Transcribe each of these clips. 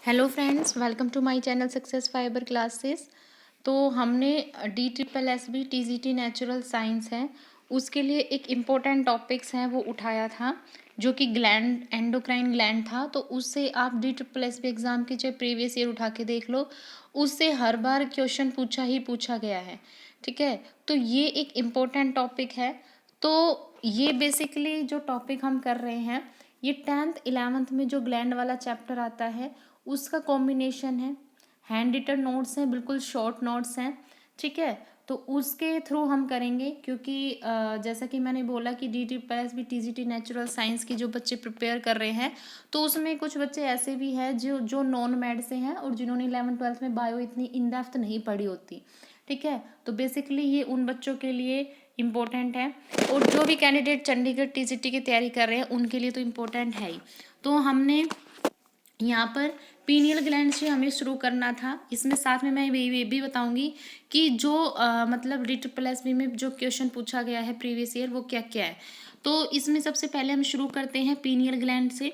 Hello friends, welcome to my channel success fiber classes. तो हमने DSSB TGT natural science है उसके लिए एक इम्पोर्टेंट टॉपिक्स हैं वो उठाया था, जो कि ग्लैंड एंडोक्राइन ग्लैंड था। तो उससे आप DSSB एग्ज़ाम की चाहे प्रीवियस ईयर उठा के देख लो, उससे हर बार क्वेश्चन पूछा गया है। ठीक है, तो ये एक इम्पोर्टेंट टॉपिक है। तो ये बेसिकली जो टॉपिक हम कर रहे हैं, ये 10th 11th में जो ग्लैंड वाला चैप्टर आता है उसका कॉम्बिनेशन है। हैंड रिटन नोट्स हैं, बिल्कुल शॉर्ट नोट्स हैं। ठीक है, तो उसके थ्रू हम करेंगे, क्योंकि जैसा कि मैंने बोला कि DSSB TGT नेचुरल साइंस की जो बच्चे प्रिपेयर कर रहे हैं, तो उसमें कुछ बच्चे ऐसे भी हैं जो नॉन मैड से हैं और जिन्होंने 11th 12th में बायो इतनी इन डेप्थ नहीं पढ़ी होती। ठीक है, तो बेसिकली ये उन बच्चों के लिए इम्पोर्टेंट है, और जो भी कैंडिडेट चंडीगढ़ TGT की तैयारी कर रहे हैं उनके लिए तो इम्पोर्टेंट है ही। तो हमने यहाँ पर पीनियल ग्लैंड से हमें शुरू करना था। इसमें साथ में मैं ये भी बताऊंगी कि जो मतलब DSSB में जो क्वेश्चन पूछा गया है प्रीवियस ईयर वो क्या क्या है। तो इसमें सबसे पहले हम शुरू करते हैं पीनियल ग्लैंड से।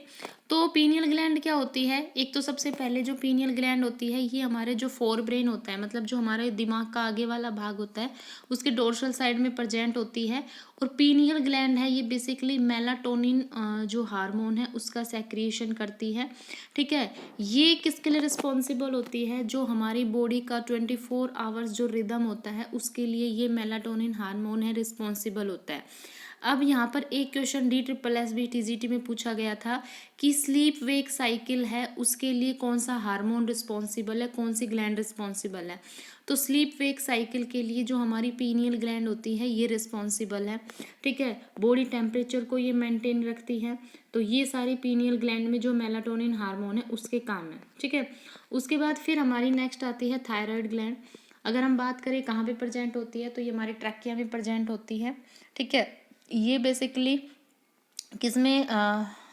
तो पीनियल ग्लैंड क्या होती है? एक तो सबसे पहले जो पीनियल ग्लैंड होती है, ये हमारे जो फोर ब्रेन होता है, मतलब जो हमारे दिमाग का आगे वाला भाग होता है, उसके डोर्सल साइड में प्रेजेंट होती है। और पीनियल ग्लैंड है, ये बेसिकली मेलाटोनिन जो हार्मोन है उसका सेक्रिएशन करती है। ठीक है, ये किसके लिए रिस्पॉन्सिबल होती है? जो हमारी बॉडी का 24 आवर्स जो रिदम होता है उसके लिए ये मेलाटोनिन हार्मोन है, रिस्पॉन्सिबल होता है। अब यहाँ पर एक क्वेश्चन DSSB TGT में पूछा गया था कि स्लीप वेक साइकिल है उसके लिए कौन सा हार्मोन रिस्पॉन्सिबल है, कौन सी ग्लैंड रिस्पॉन्सिबल है। तो स्लीप वेक साइकिल के लिए जो हमारी पीनियल ग्लैंड होती है ये रिस्पॉन्सिबल है। ठीक है, बॉडी टेम्परेचर को ये मेंटेन रखती है। तो ये सारी पीनियल ग्लैंड में जो मेलाटोनिन हार्मोन है उसके काम है। ठीक है, उसके बाद फिर हमारी नेक्स्ट आती है थायराइड ग्लैंड। अगर हम बात करें कहाँ पे प्रेजेंट होती है, तो ये हमारे ट्रैकिया में प्रेजेंट होती है। ठीक है, ये बेसिकली किसमें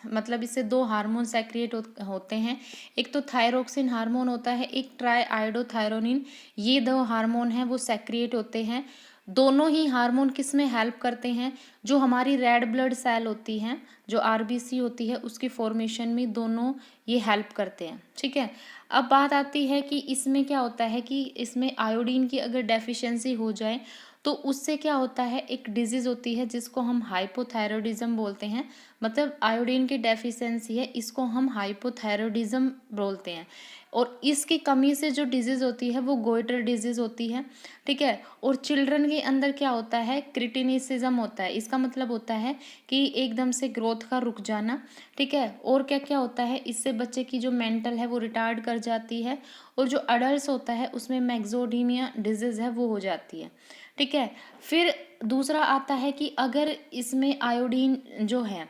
मतलब इससे दो हार्मोन सेक्रिएट होते हैं। एक तो थायरोक्सिन हार्मोन होता है, एक ट्राई आयोडोथायरोनिन। ये दो हार्मोन हैं वो सेक्रिएट होते हैं। दोनों ही हार्मोन किस में हेल्प करते हैं? जो हमारी रेड ब्लड सेल होती हैं, जो RBC होती है, उसकी फॉर्मेशन में दोनों ये हेल्प करते हैं। ठीक है, अब बात आती है कि इसमें क्या होता है कि इसमें आयोडीन की अगर डेफिशिएंसी हो जाए तो उससे क्या होता है, एक डिजीज़ होती है जिसको हम हाइपोथायरॉयडिज्म बोलते हैं। मतलब आयोडीन की डेफिशिएंसी है, इसको हम हाइपोथायरॉयडिज्म बोलते हैं। और इसकी कमी से जो डिजीज़ होती है वो गोइटर डिजीज़ होती है। ठीक है, और चिल्ड्रन के अंदर क्या होता है, क्रिटिनिसिज्म होता है। इसका मतलब होता है कि एकदम से ग्रोथ का रुक जाना। ठीक है, और क्या क्या होता है, इससे बच्चे की जो मेंटल है वो रिटार्ड कर जाती है। और जो अडल्ट होता है उसमें मैक्सोडीमिया डिजीज़ है वो हो जाती है। ठीक है, फिर दूसरा आता है कि अगर इसमें आयोडीन जो है,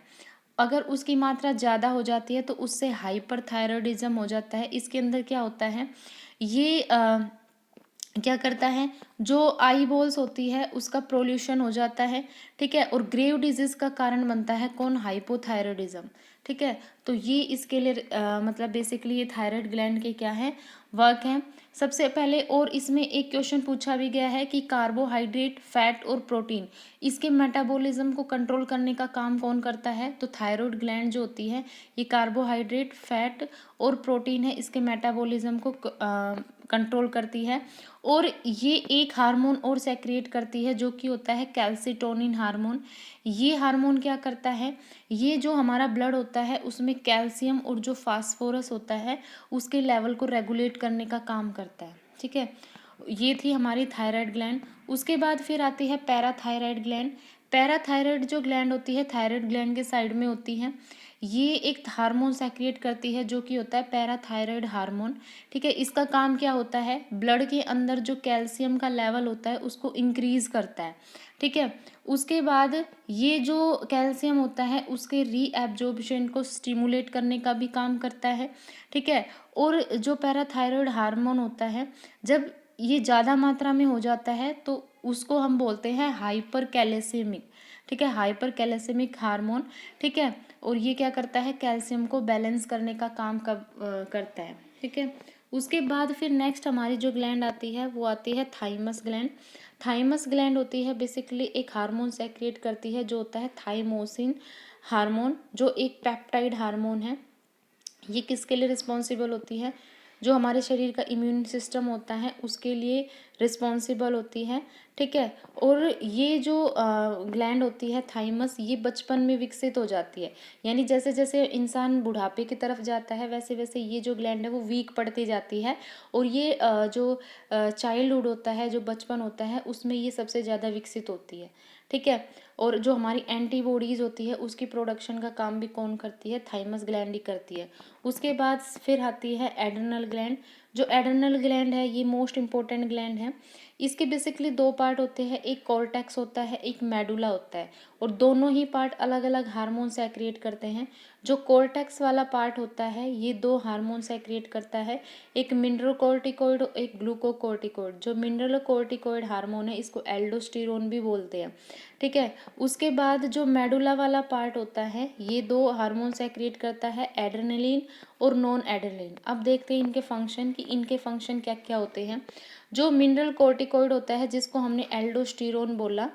अगर उसकी मात्रा ज़्यादा हो जाती है तो उससे हाइपरथायरॉयडिज्म हो जाता है। इसके अंदर क्या होता है, ये क्या करता है, जो आई बॉल्स होती है उसका प्रोल्यूशन हो जाता है। ठीक है, और ग्रेव डिजीज का कारण बनता है कौन? हाइपोथायरॉयडिज्म। ठीक है, तो ये इसके लिए मतलब बेसिकली ये थायराइड ग्लैंड के क्या है, वर्क है सबसे पहले। और इसमें एक क्वेश्चन पूछा भी गया है कि कार्बोहाइड्रेट, फैट और प्रोटीन, इसके मेटाबॉलिज्म को कंट्रोल करने का काम कौन करता है? तो थायराइड ग्लैंड जो होती है ये कार्बोहाइड्रेट, फैट और प्रोटीन है, इसके मेटाबॉलिज्म को कंट्रोल करती है। और ये एक हार्मोन और सेक्रिएट करती है जो कि होता है कैल्सिटोनिन हार्मोन। ये हार्मोन क्या करता है, ये जो हमारा ब्लड होता है उसमें कैल्शियम और जो फास्फोरस होता है उसके लेवल को रेगुलेट करने का काम करता है। ठीक है, ये थी हमारी थायराइड ग्लैंड। उसके बाद फिर आती है पैराथायराइड ग्लैंड। पैराथायराइड जो ग्लैंड होती है थायराइड ग्लैंड के साइड में होती है। ये एक हार्मोन सेक्रिएट करती है जो कि होता है पैराथायराइड हार्मोन। ठीक है, इसका काम क्या होता है, ब्लड के अंदर जो कैल्शियम का लेवल होता है उसको इंक्रीज करता है। ठीक है, उसके बाद ये जो कैल्शियम होता है उसके रीएब्जॉर्प्शन को स्टिमुलेट करने का भी काम करता है। ठीक है, और जो पैराथायराइड हार्मोन होता है, जब ये ज़्यादा मात्रा में हो जाता है तो उसको हम बोलते हैं हाइपर कैल्सियमिक। ठीक है, हाइपर कैल्सियमिक हार्मोन। ठीक है, और ये क्या करता है, कैल्शियम को बैलेंस करने का काम करता है। ठीक है, उसके बाद फिर नेक्स्ट हमारी जो ग्लैंड आती है वो आती है थाइमस ग्लैंड। थाइमस ग्लैंड होती है बेसिकली एक हार्मोन सेक्रिएट करती है जो होता है थाइमोसिन हार्मोन, जो एक पेप्टाइड हार्मोन है। ये किसके लिए रिस्पॉन्सिबल होती है? जो हमारे शरीर का इम्यून सिस्टम होता है उसके लिए रिस्पॉन्सिबल होती है, ठीक है। और ये जो ग्लैंड होती है थाइमस, ये बचपन में विकसित हो जाती है, यानी जैसे जैसे इंसान बुढ़ापे की तरफ जाता है वैसे वैसे ये जो ग्लैंड है वो वीक पड़ती जाती है। और ये जो चाइल्डहुड होता है, जो बचपन होता है, उसमें ये सबसे ज़्यादा विकसित होती है, ठीक है। और जो हमारी एंटीबॉडीज़ होती है उसकी प्रोडक्शन का काम भी कौन करती है? थाइमस ग्लैंड ही करती है। उसके बाद फिर आती है एड्रिनल ग्लैंड। जो एड्रिनल ग्लैंड है ये मोस्ट इंपॉर्टेंट ग्लैंड है। इसके बेसिकली दो पार्ट होते हैं, एक कॉर्टेक्स होता है, एक मेडुला होता है, और दोनों ही पार्ट अलग अलग हार्मोन सेक्रिएट करते हैं। जो कॉर्टेक्स वाला पार्ट होता है ये दो हार्मोन सेक्रिएट करता है, एक मिनरलोकॉर्टिकॉइड और एक ग्लूकोकॉर्टिकॉइड। जो मिनरलोकॉर्टिकॉइड हार्मोन है इसको एल्डोस्टेरोन भी बोलते हैं, ठीक है। उसके बाद जो मेडुला वाला पार्ट होता है ये दो हार्मोन सेक्रिएट करता है, एड्रेनलिन और नॉन एड्रेनलिन। अब देखते हैं इनके फंक्शन कि इनके फंक्शन क्या क्या होते हैं। जो मिनरल कोर्टिकोइड होता है जिसको हमने एल्डोस्टेरोन बोला,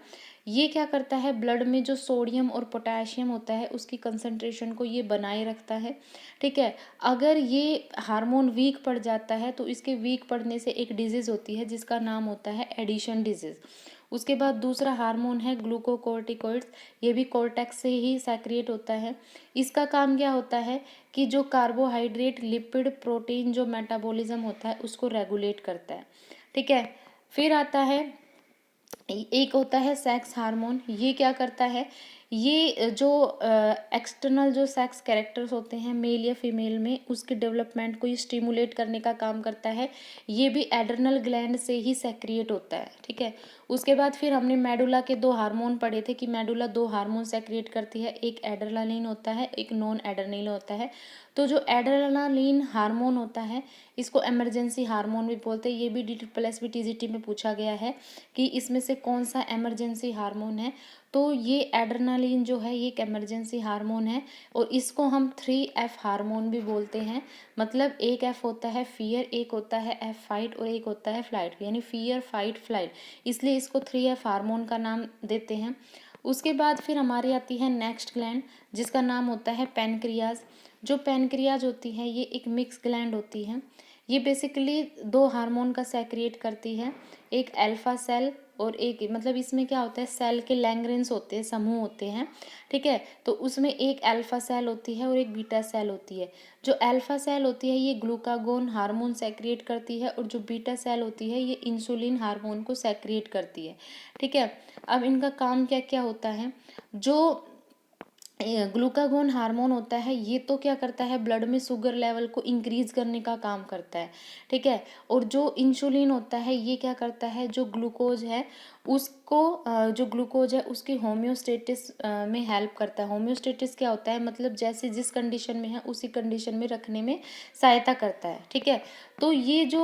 ये क्या करता है? ब्लड में जो सोडियम और पोटेशियम होता है उसकी कंसंट्रेशन को ये बनाए रखता है, ठीक है। अगर ये हार्मोन वीक पड़ जाता है तो इसके वीक पड़ने से एक डिजीज़ होती है जिसका नाम होता है एडिशन डिजीज़। उसके बाद दूसरा हार्मोन है ग्लूकोकॉर्टिकॉइड्स, ये भी कॉर्टेक्स से ही सेक्रिएट होता है। इसका काम क्या होता है कि जो कार्बोहाइड्रेट, लिपिड, प्रोटीन जो मेटाबॉलिज्म होता है उसको रेगुलेट करता है, ठीक है। फिर आता है एक होता है सेक्स हार्मोन। ये क्या करता है? ये जो एक्सटर्नल जो सेक्स कैरेक्टर्स होते हैं मेल या फीमेल में, उसके डेवलपमेंट को ये स्टिमुलेट करने का काम करता है। ये भी एड्रिनल ग्लैंड से ही सेक्रिएट होता है, ठीक है। उसके बाद फिर हमने मेडुला के दो हार्मोन पढ़े थे कि मेडुला दो हार्मोन सेक्रिएट करती है, एक एड्रेनालिन होता है, एक नॉन एड्रेनालिन होता है। तो जो एड्रेनालिन हार्मोन होता है इसको इमरजेंसी हार्मोन भी बोलते हैं। ये भी DSSB TGT में पूछा गया है कि इसमें से कौन सा इमरजेंसी हार्मोन है। तो ये एड्रेनालिन जो है ये एक इमरजेंसी हार्मोन है, और इसको हम 3F हार्मोन भी बोलते हैं। मतलब एक F होता है फियर, एक होता है F फाइट, और एक होता है फ्लाइट, यानी फियर, फाइट, फ्लाइट, इसलिए इसको 3F हार्मोन का नाम देते हैं। उसके बाद फिर हमारी आती है नेक्स्ट ग्लैंड जिसका नाम होता है पैनक्रियाज। जो पैनक्रियाज होती है ये एक मिक्स ग्लैंड होती है। ये बेसिकली दो हार्मोन का सेक्रिएट करती है, एक अल्फा सेल और एक, मतलब इसमें क्या होता है, सेल के लैंग्रेंस होते हैं, समूह होते हैं, ठीक है। तो उसमें एक अल्फा सेल होती है और एक बीटा सेल होती है। जो अल्फा सेल होती है ये ग्लूकागोन हार्मोन सेक्रिएट करती है, और जो बीटा सेल होती है ये इंसुलिन हार्मोन को सेक्रिएट करती है, ठीक है। अब इनका काम क्या क्या होता है? जो ग्लूकागोन हार्मोन होता है ये तो क्या करता है? ब्लड में शुगर लेवल को इंक्रीज करने का काम करता है, ठीक है। और जो इंसुलिन होता है ये क्या करता है? जो ग्लूकोज है उसको जो ग्लूकोज है उसकी होम्योस्टेटिस में हेल्प करता है। होम्योस्टेटिस क्या होता है? मतलब जैसे जिस कंडीशन में है उसी कंडीशन में रखने में सहायता करता है, ठीक है। तो ये जो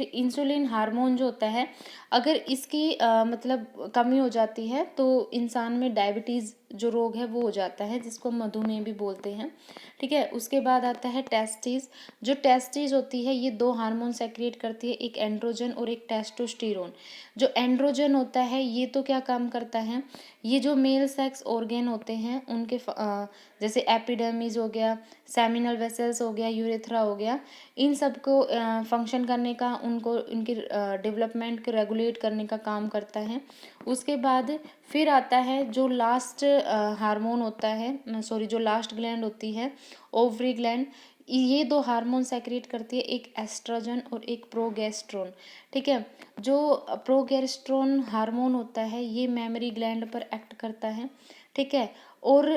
इंसुलिन हार्मोन जो होता है, अगर इसकी मतलब कमी हो जाती है तो इंसान में डायबिटीज़ जो रोग है वो हो जाता है, जिसको मधुमेह भी बोलते हैं, ठीक है। उसके बाद आता है टेस्टिस। जो टेस्टिस होती है ये दो हार्मोन सेक्रिएट करती है, एक एंड्रोजन और एक टेस्टोस्टेरोन। जो एंड्रोजन होता है ये तो क्या काम करता है? ये जो मेल सेक्स ऑर्गेन होते हैं उनके जैसे एपिडर्मिस हो गया, सेमिनल वेसल्स हो गया, यूरेथ्रा हो गया, इन सब को फंक्शन करने का, उनको इनके डेवलपमेंट को रेगुलेट करने का काम करता है। उसके बाद फिर आता है जो लास्ट हार्मोन होता है, सॉरी, जो लास्ट ग्लैंड होती है ओवरी ग्लैंड। ये दो हार्मोन सेक्रेट करती है, एक एस्ट्रोजन और एक प्रोगेस्ट्रोन, ठीक है। जो प्रोगेस्ट्रोन हार्मोन होता है ये मेमोरी ग्लैंड पर एक्ट करता है, ठीक है। और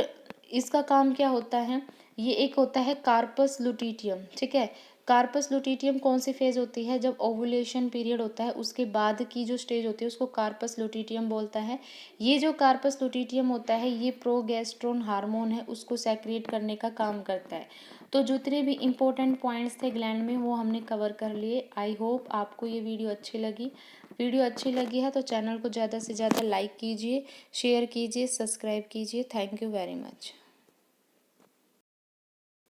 इसका काम क्या होता है? ये एक होता है कार्पस लुटिटियम, ठीक है। कार्पस लुटिटियम कौन सी फेज होती है? जब ओवुलेशन पीरियड होता है उसके बाद की जो स्टेज होती है उसको कार्पस लुटिटियम बोलता है। ये जो कार्पस लुटिटियम होता है ये प्रोगेस्ट्रोन हार्मोन है उसको सेक्रेट करने का काम करता है। तो जितने भी इम्पोर्टेंट पॉइंट्स थे ग्लैंड में वो हमने कवर कर लिए। आई होप आपको ये वीडियो अच्छी लगी। वीडियो अच्छी लगी है तो चैनल को ज़्यादा से ज़्यादा लाइक कीजिए, शेयर कीजिए, सब्सक्राइब कीजिए। Thank you very much.